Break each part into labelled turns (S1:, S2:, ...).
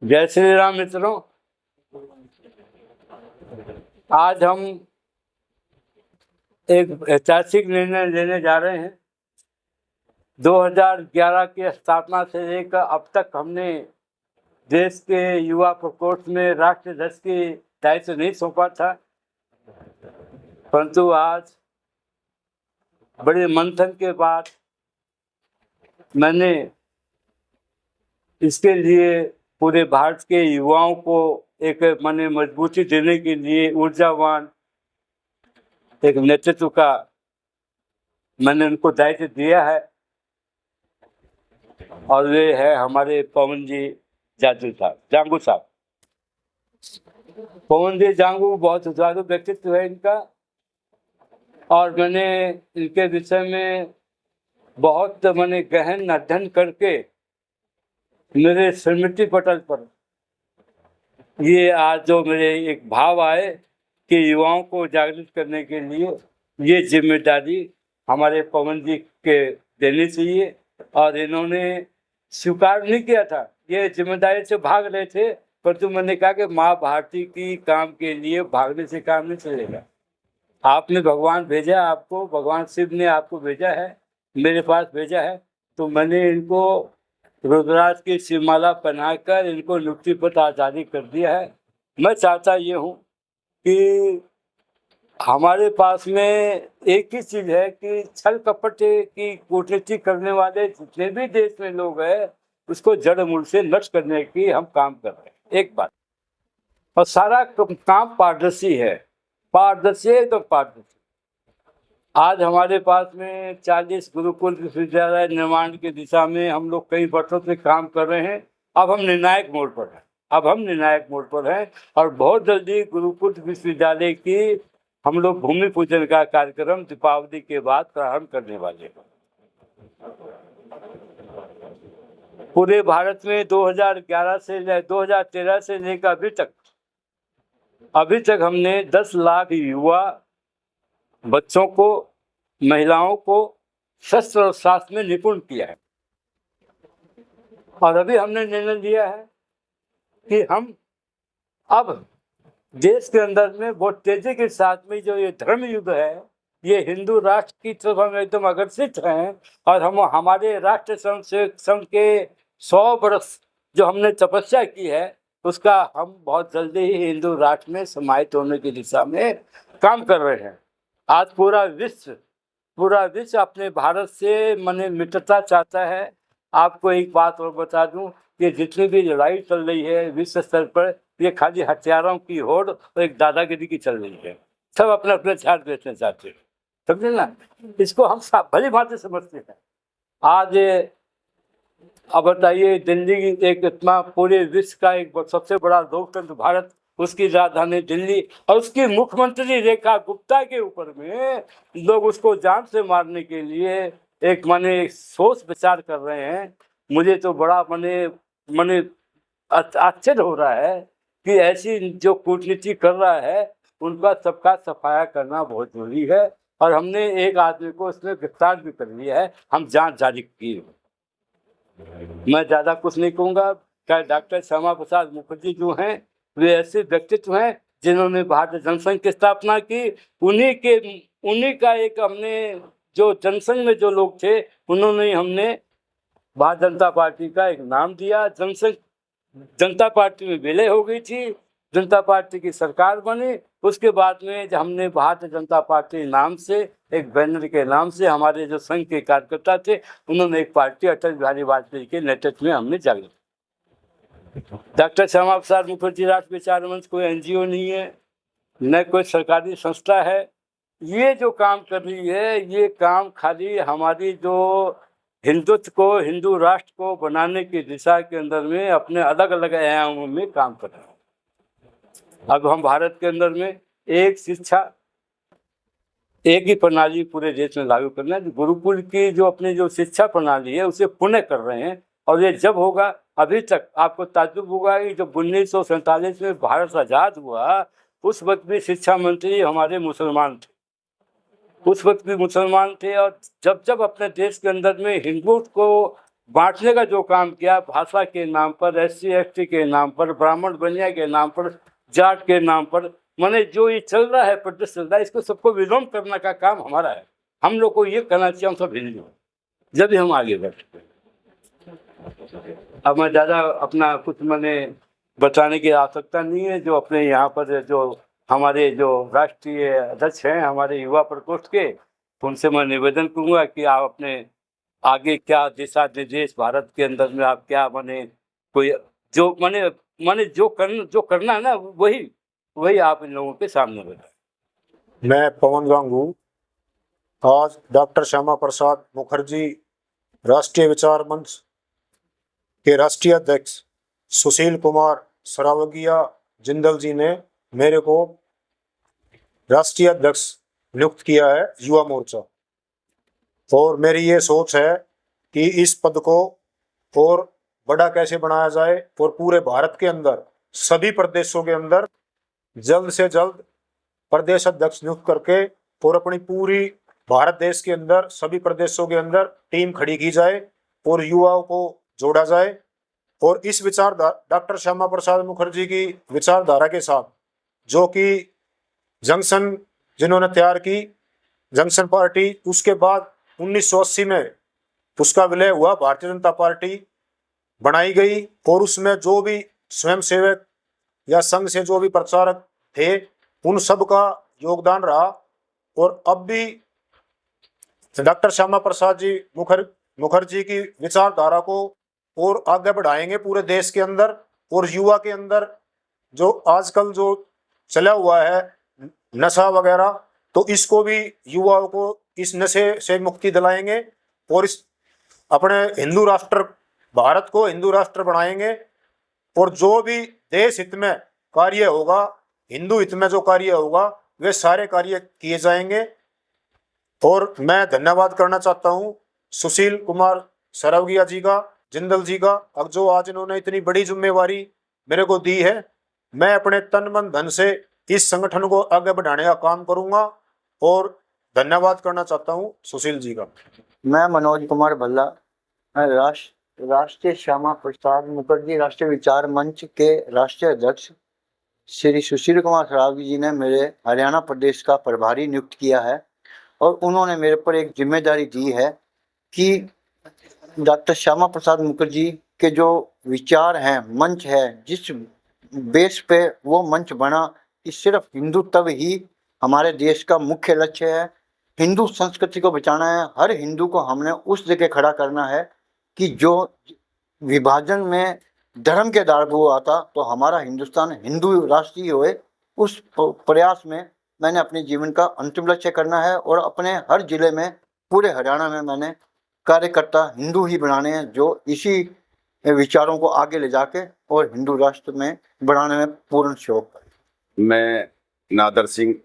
S1: जय श्री राम मित्रों। आज हम एक ऐतिहासिक निर्णय लेने जा रहे हैं। 2011 की स्थापना से लेकर अब तक हमने देश के युवा प्रकोष्ठ में राष्ट्र ध्वज की दायित्व नहीं सौंपा था, परंतु आज बड़े मंथन के बाद मैंने इसके लिए पूरे भारत के युवाओं को एक मजबूती देने के लिए ऊर्जावान एक नेतृत्व का मैंने उनको दायित्व दिया है, और वे है हमारे पवन जी जांगू साहब। पवन जी जांगू बहुत सुचारू व्यक्तित्व है इनका, और मैंने इनके विषय में बहुत गहन अध्ययन करके मेरे स्मृति पटल पर ये आज जो मेरे एक भाव आए कि युवाओं को जागृत करने के लिए ये जिम्मेदारी हमारे पवन जी के देनी चाहिए। और इन्होंने स्वीकार नहीं किया था, ये जिम्मेदारी से भाग रहे थे, परंतु मैंने कहा कि माँ भारती की काम के लिए भागने से काम नहीं चलेगा। आपने भगवान भेजा, आपको भगवान शिव ने आपको भेजा है, मेरे पास भेजा है, तो मैंने इनको रुद्राक्ष की शिवमाला पहनाकर इनको नियुक्ति पत्र आजादी कर दिया है। मैं चाहता ये हूँ कि हमारे पास में एक ही चीज़ है कि छल कपट की कूटनीति करने वाले जितने भी देश में लोग हैं उसको जड़ मूल से नष्ट करने की हम काम कर रहे हैं, एक बात। और सारा काम पारदर्शी है, पारदर्शी एकदम पारदर्शी। आज हमारे पास में 40 गुरुकुल विश्वविद्यालय निर्माण की दिशा में हम लोग कई वर्षों से काम कर रहे हैं। अब हम निर्णायक मोड़ पर हैं, और बहुत जल्दी गुरुकुल विश्वविद्यालय की हम लोग भूमि पूजन का कार्यक्रम दीपावली के बाद प्रारंभ करने वाले हैं। पूरे भारत में 2011 से 2013 से लेकर अभी तक हमने 10 लाख युवा बच्चों को, महिलाओं को शस्त्र और शास्त्र में निपुण किया है। और अभी हमने निर्णय लिया है कि हम अब देश के अंदर में बहुत तेजी के साथ में जो ये धर्म युद्ध है, ये हिंदू राष्ट्र की तरफ हम एकदम अग्रसित हैं। और हम हमारे राष्ट्र संघ के 100 वर्ष जो हमने तपस्या की है उसका हम बहुत जल्दी ही हिंदू राष्ट्र में समाहित होने की दिशा में काम कर रहे हैं। आज पूरा विश्व अपने भारत से मित्रता चाहता है। आपको एक बात और बता दूं कि जितनी भी लड़ाई चल रही है विश्व स्तर पर, ये खाली हथियारों की होड़ और एक दादागिरी की चल रही है। सब अपने अपने हथियार बेचने चाहते हैं, समझे ना। इसको हम भली भांति समझते हैं। आज अब बताइए, दिल्ली एक इतना पूरे विश्व का एक सबसे बड़ा लोकतंत्र भारत, उसकी राजधानी दिल्ली, और उसकी मुख्यमंत्री रेखा गुप्ता के ऊपर में लोग उसको जान से मारने के लिए एक सोच विचार कर रहे हैं। मुझे तो बड़ा आश्चर्य हो रहा है कि ऐसी जो कूटनीति कर रहा है उनका सबका सफाया करना बहुत जरूरी है। और हमने एक आदमी को इसमें गिरफ्तार भी कर लिया है, हम जांच जारी की। मैं ज़्यादा कुछ नहीं कहूँगा। क्या डॉक्टर श्यामा प्रसाद मुखर्जी जो हैं वे ऐसे व्यक्तित्व हैं जिन्होंने भारतीय जनसंघ की स्थापना की। उन्हीं का एक हमने जो जनसंघ में जो लोग थे उन्होंने हमने भारतीय जनता पार्टी का एक नाम दिया। जनसंघ जनता पार्टी में विलय हो गई थी, जनता पार्टी की सरकार बनी। उसके बाद में जब हमने भारतीय जनता पार्टी नाम से एक बैनर के नाम से हमारे जो संघ के कार्यकर्ता थे उन्होंने एक पार्टी अटल बिहारी वाजपेयी के नेतृत्व में हमने जागृत। डॉक्टर श्यामा प्रसाद मुखर्जी राष्ट्रीय विचार मंच कोई एनजीओ नहीं है, न कोई सरकारी संस्था है। ये जो काम कर रही है ये काम खाली हमारी जो हिंदुत्व को, हिंदू राष्ट्र को बनाने की दिशा के अंदर में अपने अलग अलग आयामों में काम कर रहे हैं। अब हम भारत के अंदर में एक शिक्षा, एक ही प्रणाली पूरे देश में लागू करना है। गुरुकुल की जो अपनी जो शिक्षा प्रणाली है उसे पुनः कर रहे हैं। और ये जब होगा, अभी तक आपको ताज्जुब होगा कि जब 1947 में भारत आज़ाद हुआ उस वक्त भी शिक्षा मंत्री हमारे मुसलमान थे, उस वक्त भी मुसलमान थे। और जब अपने देश के अंदर में हिंदुत्व को बांटने का जो काम किया, भाषा के नाम पर, SC ST के नाम पर, ब्राह्मण बनिया के नाम पर, जाट के नाम पर, माने जो ये चल रहा है, प्रदेश चल रहा है, इसको सबको विलोम करने का काम हमारा है। हम लोग को ये करना चाहिए, हम सब हिंदू, जब भी हम आगे बढ़ते। अब मैं ज़्यादा अपना कुछ मैंने बताने की आवश्यकता नहीं है। जो अपने यहाँ पर जो हमारे जो राष्ट्रीय अध्यक्ष हैं हमारे युवा प्रकोष्ठ के, उनसे मैं निवेदन करूँगा कि आप अपने आगे क्या दिशा निर्देश भारत के अंदर में आप क्या माने कोई जो माने जो करना है ना, वही आप इन लोगों के सामने बताएं।
S2: मैं पवन गांगू आज डॉक्टर श्यामा प्रसाद मुखर्जी राष्ट्रीय विचार मंच के राष्ट्रीय अध्यक्ष सुशील कुमार सरावगिया जिंदल जी ने मेरे को राष्ट्रीय अध्यक्ष नियुक्त किया है युवा मोर्चा, और मेरी ये सोच है कि इस पद को और बड़ा कैसे बनाया जाए और पूरे भारत के अंदर सभी प्रदेशों के अंदर जल्द से जल्द प्रदेश अध्यक्ष नियुक्त करके और अपनी पूरी भारत देश के अंदर सभी प्रदेशों के अंदर टीम खड़ी की जाए और युवाओं को जोड़ा जाए। और इस डॉक्टर श्यामा प्रसाद मुखर्जी की विचारधारा के साथ, जो कि जंक्शन जिन्होंने तैयार की जंक्शन पार्टी, उसके बाद 1980 में उसका विलय हुआ, भारतीय जनता पार्टी बनाई गई, और उसमें जो भी स्वयंसेवक या संघ से जो भी प्रचारक थे उन सब का योगदान रहा। और अब भी डॉक्टर श्यामा प्रसाद जी मुखर्जी की विचारधारा को और आगे बढ़ाएंगे पूरे देश के अंदर और युवा के अंदर। जो आजकल जो चला हुआ है नशा वगैरह, तो इसको भी युवाओं को इस नशे से मुक्ति दिलाएंगे और इस अपने हिंदू राष्ट्र भारत को हिंदू राष्ट्र बनाएंगे। और जो भी देश हित में कार्य होगा, हिंदू हित में जो कार्य होगा, वे सारे कार्य किए जाएंगे। और मैं धन्यवाद करना चाहता हूं सुशील कुमार सरावगिया जी का, जिंदल जी का, अब जो आज इन्होंने इतनी बड़ी जिम्मेवारी मेरे को दी है। मैं अपने तन मन धन से इस संगठन को आगे बढ़ाने का काम करूंगा और धन्यवाद करना चाहता हूं सुशील जी का।
S3: मैं मनोज कुमार भल्ला, राष्ट्रीय श्यामा प्रसाद मुखर्जी राष्ट्रीय विचार मंच के राष्ट्रीय अध्यक्ष श्री सुशील कुमार सरावगी जी ने मेरे हरियाणा प्रदेश का प्रभारी नियुक्त किया है और उन्होंने मेरे पर एक जिम्मेदारी दी है कि डॉक्टर श्यामा प्रसाद मुखर्जी के जो विचार हैं, मंच है, जिस बेस पे वो मंच बना कि सिर्फ हिंदुत्व ही हमारे देश का मुख्य लक्ष्य है, हिंदू संस्कृति को बचाना है, हर हिंदू को हमने उस जगह खड़ा करना है कि जो विभाजन में धर्म के आधार पर हुआ था, तो हमारा हिंदुस्तान हिंदू राष्ट्रीय होए। उस प्रयास में मैंने अपने जीवन का अंतिम लक्ष्य करना है और अपने हर जिले में, पूरे हरियाणा में मैंने कार्यकर्ता हिंदू ही बनाने हैं, जो इसी विचारों को आगे ले जाके और हिंदू राष्ट्र में बढ़ाने में पूर्ण सहयोग करें।
S4: मैं नादर सिंह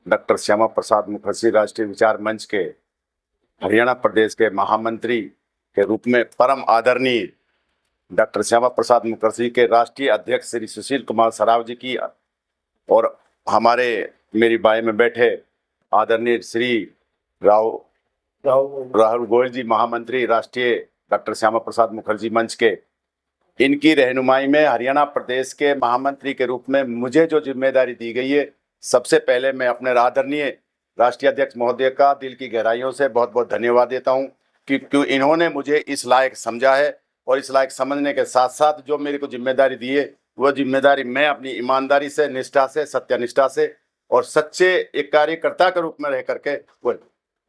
S4: डॉक्टर श्यामा प्रसाद मुखर्जी राष्ट्रीय विचार मंच के हरियाणा प्रदेश के महामंत्री के रूप में परम आदरणीय डॉक्टर श्यामा प्रसाद मुखर्जी के राष्ट्रीय अध्यक्ष श्री सुशील कुमार सराव जी की और हमारे मेरी बाएं में बैठे आदरणीय श्री राहुल गोयल जी महामंत्री राष्ट्रीय डॉक्टर श्यामा प्रसाद मुखर्जी मंच के, इनकी रहनुमाई में हरियाणा प्रदेश के महामंत्री के रूप में मुझे जो जिम्मेदारी दी गई है, सबसे पहले मैं अपने आदरणीय राष्ट्रीय अध्यक्ष महोदय का दिल की गहराइयों से बहुत बहुत धन्यवाद देता हूं कि इन्होंने मुझे इस लायक समझा है और इस लायक समझने के साथ साथ जो मेरे को जिम्मेदारी दी है, वह जिम्मेदारी मैं अपनी ईमानदारी से, निष्ठा से, सत्यनिष्ठा से और सच्चे एक कार्यकर्ता के रूप में रह करके वो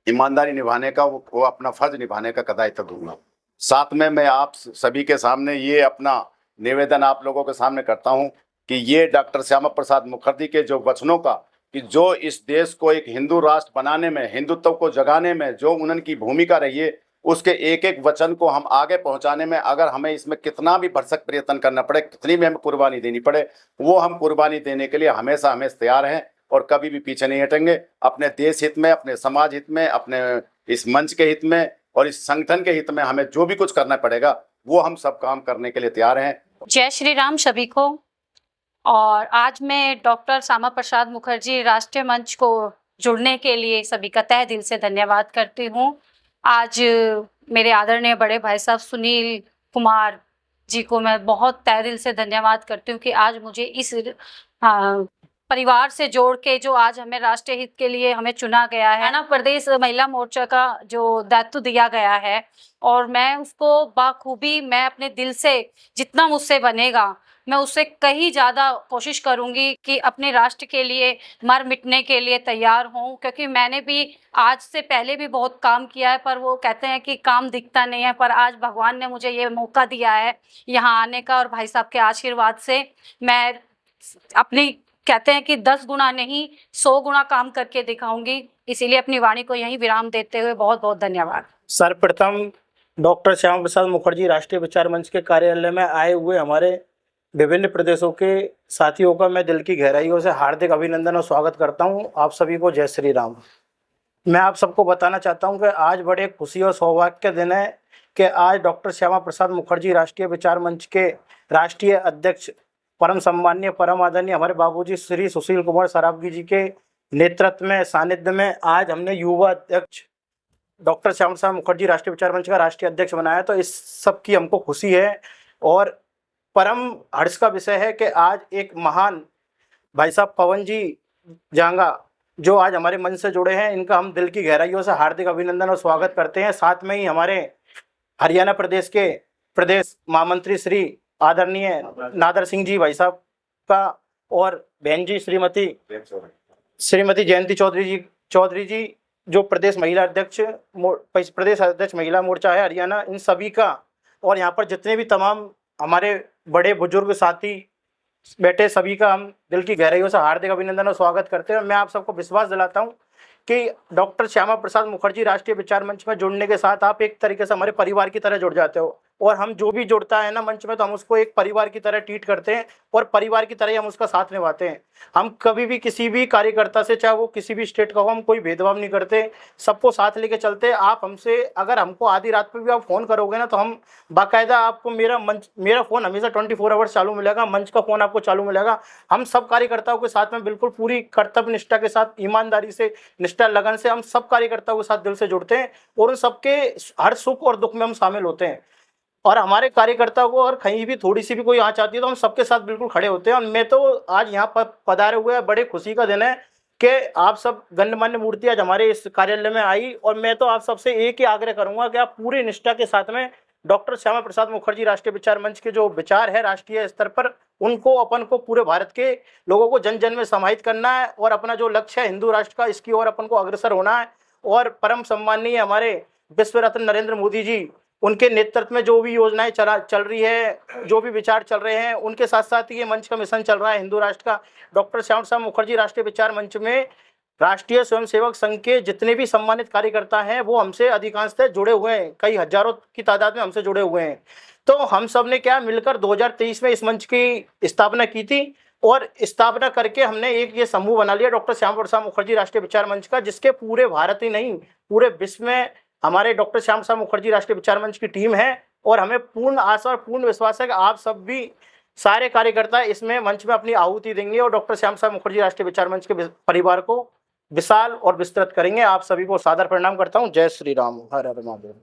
S4: ईमानदारी निभाने का, वो अपना फर्ज निभाने का दायित्व दूंगा। साथ में मैं आप सभी के सामने ये अपना निवेदन आप लोगों के सामने करता हूं कि ये डॉक्टर श्यामा प्रसाद मुखर्जी के जो वचनों का, कि जो इस देश को एक हिंदू राष्ट्र बनाने में, हिंदुत्व को जगाने में जो उनकी भूमिका रही है, उसके एक एक वचन को हम आगे पहुंचाने में, अगर हमें इसमें कितना भी भरसक प्रयत्न करना पड़े, कितनी भी हमें कुर्बानी देनी पड़े, वो हम कुर्बानी देने के लिए हमेशा तैयार हैं और कभी भी पीछे नहीं हटेंगे। अपने देश हित में, अपने समाज हित में, अपने इस मंच के हित में और इस संगठन के हित में हमें जो भी कुछ करना पड़ेगा, वो हम सब काम करने के लिए तैयार हैं।
S5: जय श्री राम सभी को। और आज मैं डॉक्टर श्यामा प्रसाद मुखर्जी राष्ट्रीय मंच को जुड़ने के लिए सभी का तहे दिल से धन्यवाद करती हूँ। आज मेरे आदरणीय बड़े भाई साहब सुनील कुमार जी को मैं बहुत तहे दिल से धन्यवाद करती हूँ कि आज मुझे इस परिवार से जोड़ के जो आज हमें राष्ट्रीय हित के लिए हमें चुना गया है ना, प्रदेश महिला मोर्चा का जो दायित्व दिया गया है, और मैं उसको बाखूबी मैं अपने दिल से जितना मुझसे बनेगा मैं उससे कहीं ज़्यादा कोशिश करूँगी कि अपने राष्ट्र के लिए मर मिटने के लिए तैयार हूँ, क्योंकि मैंने भी आज से पहले भी बहुत काम किया है, पर वो कहते हैं कि काम दिखता नहीं है, पर आज भगवान ने मुझे ये मौका दिया है यहाँ आने का, और भाई साहब के आशीर्वाद से मैं अपनी कहते हैं कि 10 गुना नहीं 100 गुना काम करके दिखाऊंगी। इसीलिए अपनी वाणी को यहीं विराम देते हुए बहुत बहुत धन्यवाद।
S6: सर्वप्रथम डॉक्टर श्यामा प्रसाद मुखर्जी राष्ट्रीय विचार मंच के कार्यालय में आए हुए हमारे विभिन्न प्रदेशों के साथियों का मैं दिल की गहराइयों से हार्दिक अभिनंदन और स्वागत करता हूं। आप सभी को जय श्री राम। मैं आप सबको बताना चाहता हूं कि आज बड़े खुशी और सौभाग्य के दिन है कि आज डॉक्टर श्यामा प्रसाद मुखर्जी राष्ट्रीय विचार मंच के राष्ट्रीय अध्यक्ष परम सम्माननीय परम आदरणीय हमारे बाबूजी श्री सुशील कुमार सरावगी जी के नेतृत्व में सानिध्य में आज हमने युवा अध्यक्ष डॉक्टर श्यामा प्रसाद मुखर्जी राष्ट्रीय विचार मंच का राष्ट्रीय अध्यक्ष बनाया। तो इस सब की हमको खुशी है और परम हर्ष का विषय है कि आज एक महान भाई साहब पवन जी जांगा जो आज हमारे मंच से जुड़े हैं, इनका हम दिल की गहराइयों से हार्दिक अभिनंदन और स्वागत करते हैं। साथ में ही हमारे हरियाणा प्रदेश के प्रदेश महामंत्री श्री आदरणीय नादर सिंह जी भाई साहब का और बहन जी श्रीमती जयंती चौधरी जी जो प्रदेश महिला अध्यक्ष प्रदेश अध्यक्ष महिला मोर्चा है हरियाणा, इन सभी का, और यहाँ पर जितने भी तमाम हमारे बड़े बुजुर्ग साथी बैठे सभी का हम दिल की गहराइयों से हार्दिक अभिनंदन और स्वागत करते हैं। मैं आप सबको विश्वास दिलाता हूँ कि डॉक्टर श्यामा प्रसाद मुखर्जी राष्ट्रीय विचार मंच में जुड़ने के साथ आप एक तरीके से हमारे परिवार की तरह जुड़ जाते हो, और हम जो भी जुड़ता है ना मंच में तो हम उसको एक परिवार की तरह ट्रीट करते हैं और परिवार की तरह ही हम उसका साथ निभाते हैं। हम कभी भी किसी भी कार्यकर्ता से, चाहे वो किसी भी स्टेट का हो, हम कोई भेदभाव नहीं करते, सबको साथ लेके चलते हैं। आप हमसे अगर हमको आधी रात पे भी आप फ़ोन करोगे ना तो हम बाकायदा आपको मेरा फ़ोन हमेशा 24 आवर्स चालू मिलेगा, मंच का फ़ोन आपको चालू मिलेगा। हम सब कार्यकर्ताओं के साथ में बिल्कुल पूरी कर्तव्य निष्ठा के साथ, ईमानदारी से, निष्ठा लगन से हम सब कार्यकर्ताओं के साथ दिल से जुड़ते हैं और उन सबके हर सुख और दुख में हम शामिल होते हैं। और हमारे कार्यकर्ताओं को और कहीं भी थोड़ी सी भी कोई आँच आती है तो हम सबके साथ बिल्कुल खड़े होते हैं। और मैं तो आज यहाँ पर पधारे हुए बड़े खुशी का दिन है कि आप सब गणमान्य मूर्ति आज हमारे इस कार्यालय में आई, और मैं तो आप सबसे एक ही आग्रह करूंगा कि आप पूरी निष्ठा के साथ में डॉक्टर श्यामा प्रसाद मुखर्जी राष्ट्रीय विचार मंच के जो विचार है राष्ट्रीय स्तर पर, उनको अपन को पूरे भारत के लोगों को जन जन में समाहित करना है और अपना जो लक्ष्य है हिंदू राष्ट्र का, इसकी ओर अपन को अग्रसर होना है। और परम सम्माननीय हमारे विश्व रत्न नरेंद्र मोदी जी, उनके नेतृत्व में जो भी योजनाएं चल रही है, जो भी विचार चल रहे हैं, उनके साथ साथ ये मंच का मिशन चल रहा है हिंदू राष्ट्र का। डॉक्टर श्यामा प्रसाद मुखर्जी राष्ट्रीय विचार मंच में राष्ट्रीय स्वयंसेवक संघ के जितने भी सम्मानित कार्यकर्ता हैं वो हमसे अधिकांशतः जुड़े हुए हैं, कई हजारों की तादाद में हमसे जुड़े हुए हैं। तो हम सब ने क्या मिलकर 2023 में इस मंच की स्थापना की थी, और स्थापना करके हमने एक ये समूह बना लिया डॉक्टर श्यामा प्रसाद मुखर्जी राष्ट्रीय विचार मंच का, जिसके पूरे भारत ही नहीं पूरे विश्व में हमारे डॉक्टर श्यामा प्रसाद मुखर्जी राष्ट्रीय विचार मंच की टीम है। और हमें पूर्ण आशा और पूर्ण विश्वास है कि आप सब भी सारे कार्यकर्ता इसमें मंच में अपनी आहुति देंगे और डॉक्टर श्यामा प्रसाद मुखर्जी राष्ट्रीय विचार मंच के परिवार को विशाल और विस्तृत करेंगे। आप सभी को सादर प्रणाम करता हूँ। जय श्री राम। हर हर महादेव।